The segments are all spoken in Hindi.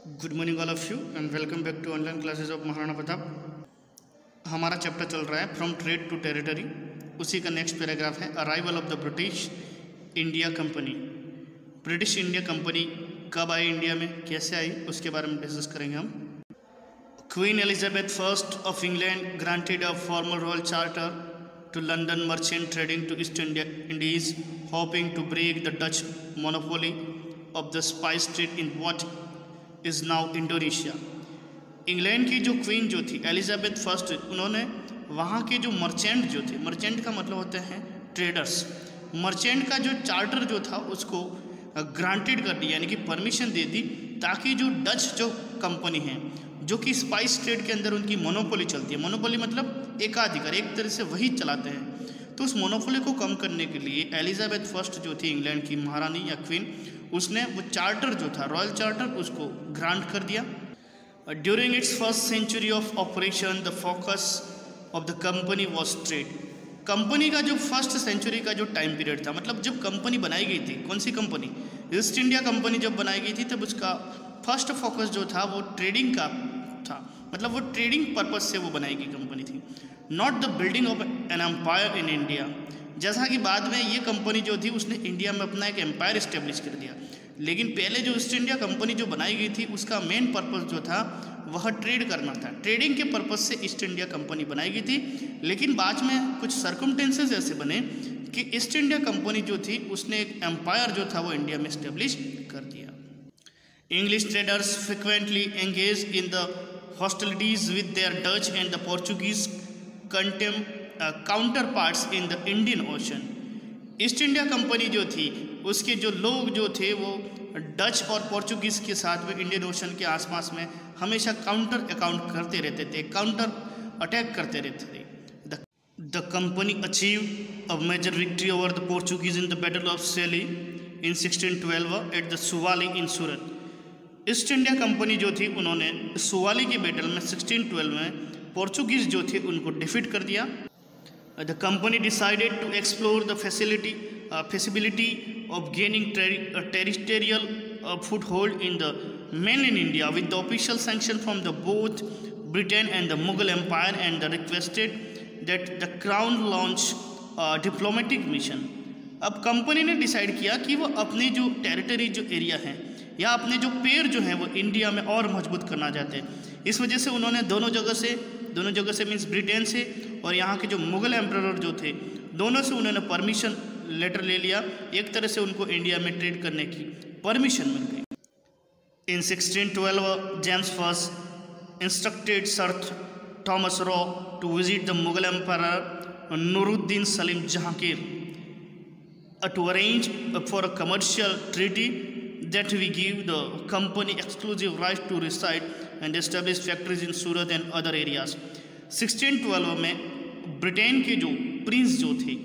Good morning all of you and welcome back to online classes of Maharana Pratap. हमारा चैप्टर चल रहा है फ्रॉम ट्रेड टू टेरिटरी। उसी का नेक्स्ट पैराग्राफ है arrival of the British India company. British India company कब आई इंडिया में, कैसे आई, उसके बारे में डिस्कस करेंगे हम। Queen Elizabeth first of England granted a formal royal charter to London merchant trading to East Indies, hoping to break the Dutch monopoly of the spice trade in what is now Indonesia. England की जो क्वीन जो थी एलिजाबेथ फर्स्ट, उन्होंने वहाँ के जो मर्चेंट जो थे, मर्चेंट का मतलब होते हैं ट्रेडर्स, मर्चेंट का जो चार्टर जो था उसको ग्रांटेड कर दिया, यानी कि परमिशन दे दी, ताकि जो डच जो कंपनी है जो कि स्पाइस ट्रेड के अंदर उनकी मोनोपोली चलती है, मोनोपोली मतलब एकाधिकार, एक तरह से वही चलाते हैं, तो उस मोनोपोली को कम करने के लिए एलिजाबेथ फर्स्ट जो थी इंग्लैंड की महारानी या क्वीन, उसने वो चार्टर जो था रॉयल चार्टर उसको ग्रांट कर दिया। During its first century of operation the focus of the company was trade. Company का जो फर्स्ट सेंचुरी का जो टाइम पीरियड था, मतलब जब कंपनी बनाई गई थी, कौन सी कंपनी, ईस्ट इंडिया कंपनी जब बनाई गई थी, तब उसका फर्स्ट फोकस जो था वो ट्रेडिंग का था, मतलब वो ट्रेडिंग पर्पज से वो बनाई गई कंपनी थी, not the building of an empire in India. जैसा कि बाद में ये कंपनी जो थी उसने इंडिया में अपना एक एम्पायर इस्टेब्लिश कर दिया, लेकिन पहले जो ईस्ट इंडिया कंपनी जो बनाई गई थी उसका मेन पर्पस जो था वह ट्रेड करना था, ट्रेडिंग के पर्पज से ईस्ट इंडिया कंपनी बनाई गई थी। लेकिन बाद में कुछ सर्कमटेंसेस ऐसे बने कि ईस्ट इंडिया कंपनी जो थी उसने एक एम्पायर जो था वो इंडिया में इस्टेब्लिश कर दिया। English traders frequently engaged in the hostilities with their Dutch and the Portuguese counterparts in the Indian Ocean. East India company जो थी उसके जो लोग जो थे वो डच और पोर्चुगीज के साथ में इंडियन ओशन के आसपास में हमेशा काउंटर अकाउंट करते रहते थे, काउंटर अटैक करते रहते थे। The company achieved a major victory over the Portuguese in the Battle of Sally in 1612 at the Suwali in Surat. East India company जो थी उन्होंने सुवाली की बैटल में 1612 में पोर्चुगीज जो थे उनको डिफीट कर दिया। The company decided to explore the facility of gaining territorial foothold in the main in India with the official sanction from the both Britain and the Mughal empire and the requested that the crown launch diplomatic mission. अब कंपनी ने डिसाइड किया कि वो अपनी जो टेरिटरी जो एरिया है या अपने जो पैर जो हैं वो इंडिया में और मजबूत करना चाहते हैं। इस वजह से उन्होंने दोनों जगह से मीन्स ब्रिटेन से और यहाँ के जो मुगल एम्परर जो थे दोनों से उन्होंने परमिशन लेटर ले लिया, एक तरह से उनको इंडिया में ट्रेड करने की परमिशन मिल गई। In 1612 James first instructed sir Thomas Roe to visit the Mughal emperor Nuruddin Salim Jahangir to arrange for a commercial treaty that we give the company exclusive right to reside and establish factories in Surat and other areas. 1612 में ब्रिटेन के जो प्रिंस जो थे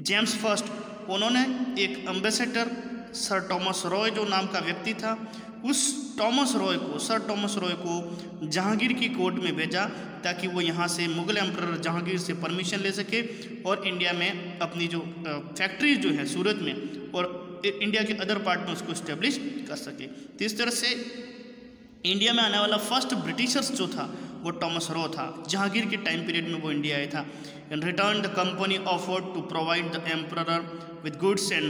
जेम्स फर्स्ट, उन्होंने एक एम्बेसडर सर टॉमस रॉय जो नाम का व्यक्ति था, उस सर टॉमस रॉय को जहांगीर की कोर्ट में भेजा ताकि वो यहाँ से मुगल एम्परर जहांगीर से परमिशन ले सके और इंडिया में अपनी जो फैक्ट्रीज जो है सूरत में और इंडिया के अदर पार्ट में उसको इस्टेब्लिश कर सके। तो इस तरह से इंडिया में आने वाला फर्स्ट ब्रिटिशर्स जो था वो टॉमस रॉ था, जहांगीर के टाइम पीरियड में वो इंडिया आया था। In return the company offered to provide the emperor with goods and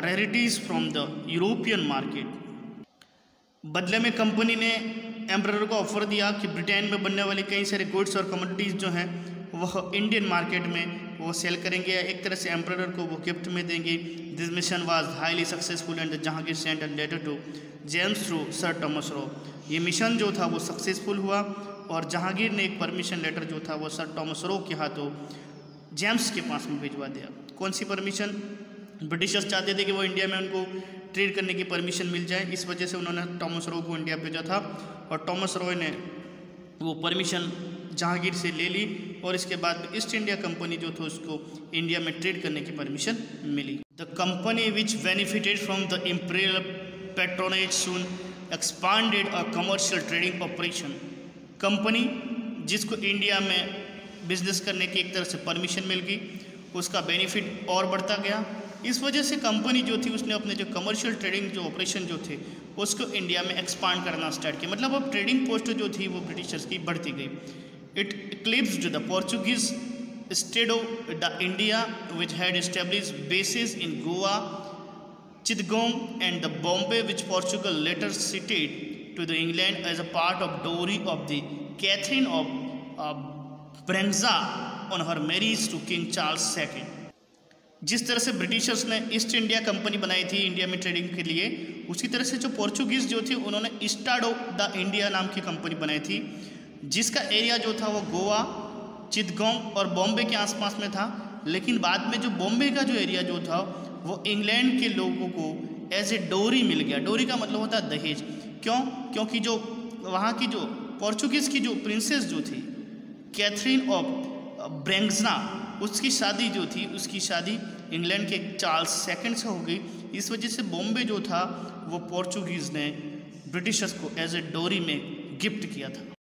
rarities from the European market. बदले में कंपनी ने एम्परर को ऑफर दिया कि ब्रिटेन में बनने वाले कई सारे गुड्स और कमोडिटीज़ जो हैं वह इंडियन मार्केट में वो सेल करेंगे, या एक तरह से एम्परर को वो गिफ्ट में देंगे। This mission was highly successful and Jahangir sent a letter to James through sir Thomas Roe. ये मिशन जो था वो सक्सेसफुल हुआ और जहांगीर ने एक परमिशन लेटर जो था वो सर टॉमस रॉ के हाथों जेम्स के पास में भिजवा दिया। कौन सी परमिशन? ब्रिटिशर्स चाहते थे कि वो इंडिया में उनको ट्रेड करने की परमिशन मिल जाए, इस वजह से उन्होंने टॉमस रॉ को इंडिया भेजा था और टॉमस रॉय ने वो परमिशन जहांगीर से ले ली और इसके बाद ईस्ट इंडिया कंपनी जो थी उसको इंडिया में ट्रेड करने की परमिशन मिली। The company which benefited from the imperial patronage soon expanded a commercial trading operation. Company जिसको इंडिया में बिजनेस करने की एक तरह से परमिशन मिल गई, उसका बेनिफिट और बढ़ता गया इस वजह से कंपनी जो थी उसने अपने जो कमर्शियल ट्रेडिंग जो ऑपरेशन जो थे उसको इंडिया में एक्सपांड करना स्टार्ट किया। मतलब अब ट्रेडिंग पोस्ट जो थी वो ब्रिटिशर्स की बढ़ती गई। It eclipsed the Portuguese state of the India which had established bases in Goa, Chittagong and the Bombay which Portugal later ceded to the England as a part of dowry of the Catherine of Braganza on her marriage to King Charles II। जिस तरह से ब्रिटिशर्स ने ईस्ट इंडिया कंपनी बनाई थी इंडिया में ट्रेडिंग के लिए, उसी तरह से जो पोर्चुगीज़ जो थे उन्होंने ईस्टाडो द इंडिया नाम की कंपनी बनाई थी, जिसका एरिया जो था वो गोवा, चिटगोंग और बॉम्बे के आसपास में था। लेकिन बाद में जो बॉम्बे का जो एरिया जो था वो इंग्लैंड के लोगों को एज ए डोरी मिल गया। डोरी का मतलब होता है दहेज। क्यों? क्योंकि जो वहाँ की जो पोर्चुगीज़ की जो प्रिंसेस जो थी कैथरीन ऑफ ब्रैगंजा, उसकी शादी जो थी उसकी शादी इंग्लैंड के चार्ल्स सेकंड से हो गई। इस वजह से बॉम्बे जो था वो पोर्चुगीज़ ने ब्रिटिशर्स को एज ए डोरी में गिफ्ट किया था।